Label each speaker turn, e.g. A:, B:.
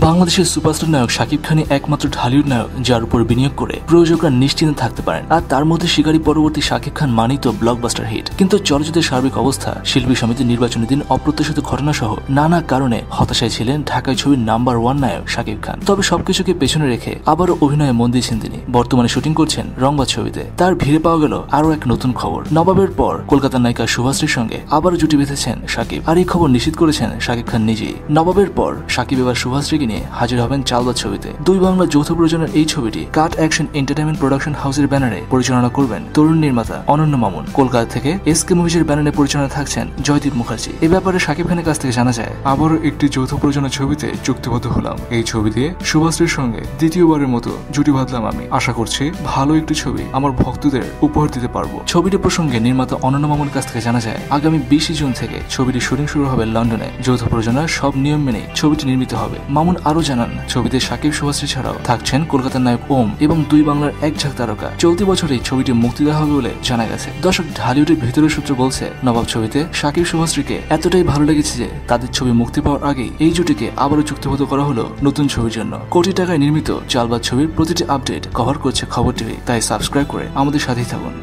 A: বাংলাদেশের সুপারস্টার নায়ক শাকিব খানই একমাত্র ঢালিউড নায়ক যার উপর বিনিয়োগ করে প্রযোজকরা নিশ্চিন্তে থাকতে পারেন। আর তার মধ্যে শিকারী পরবর্তী শাকিব খান মানেই তো ব্লকবাস্টার হিট। কিন্তু চলচ্চিত্রের সার্বিক অবস্থা, শিল্পী সমিতির নির্বাচনের দিন অপ্রত্যাশিত ঘটনা সহ নানা কারণে হতাশায় ছিলেন ঢাকায় ছবির নাম্বার 1 নায়ক শাকিব খান। তবে সবকিছুকে পেছনে রেখে আবারও অভিনয়ে মন দিয়েছেন তিনি। বর্তমানে শুটিং করছেন রংবাজ ছবিতে। তার ভিড়ে পাওয়া গেল আরো এক নতুন খবর। নবাবের পর কলকাতার নায়িকা শুভাশ্রীর সঙ্গে আবারও জুটি বেঁধেছেন শাকিব। আর এই খবর নিশ্চিত করেছেন শাকিব খান নিজেই। নবাবের পর শাকিব এবার শুভাশ্রীকে নিয়ে হাজির হবেন চালবাজ ছবিতে। দুই বাংলা যৌথ প্রযোজনার এই ছবিটি কাট অ্যাকশন এন্টারটেইনমেন্ট প্রোডাকশন হাউসের ব্যানারে পরিচালনা করবেন তরুণ নির্মাতা অনন্য মামুন। কলকাতা থেকে এসকে মুভিজের ব্যানারে পরিচালনা থাকছেন জয়দীপ মুখার্জি। এ ব্যাপারে শাকিব খানের কাছ থেকে জানা যায়,
B: আবারও একটি যৌথ প্রযোজনা ছবিতে চুক্তিবদ্ধ হলাম। এই ছবি দিয়ে শুভাশ্রীর সঙ্গে দ্বিতীয়বারের মতো জুটি বাঁধলাম। আমি আশা করছি ভালো একটি ছবি আমার ভক্তদের উপহার দিতে পারবো।
A: ছবিটি প্রসঙ্গে নির্মাতা অনন্য মামুনের কাছ থেকে জানা যায়, আগামী 20 জুন থেকে ছবিটির শুটিং শুরু হবে লন্ডনে। যৌথ প্রযোজনার সব নিয়ম মেনে ছবিটি নির্মিত হবে। মামুন আরো জানান, ছবিতে শাকিব শুভাশ্রী ছাড়াও থাকছেন কলকাতার নায়ক ওম এবং দুই বাংলার এক ঝাঁক তারকা। চলতি বছরেই ছবিটি মুক্তি দেওয়া হবে বলে জানা গেছে। দর্শক, ঢালিউডের ভেতরের সূত্র বলছে, নবাব ছবিতে শাকিব শুভাশ্রীকে এতটাই ভালো লেগেছে যে তাদের ছবি মুক্তি পাওয়ার আগেই এই জুটিকে আবারও চুক্তিবদ্ধ করা হলো নতুন ছবির জন্য। কোটি টাকায় নির্মিত চালবাজ ছবির প্রতিটি আপডেট কভার করছে খবর টিভি। তাই সাবস্ক্রাইব করে আমাদের সাথেই থাকুন।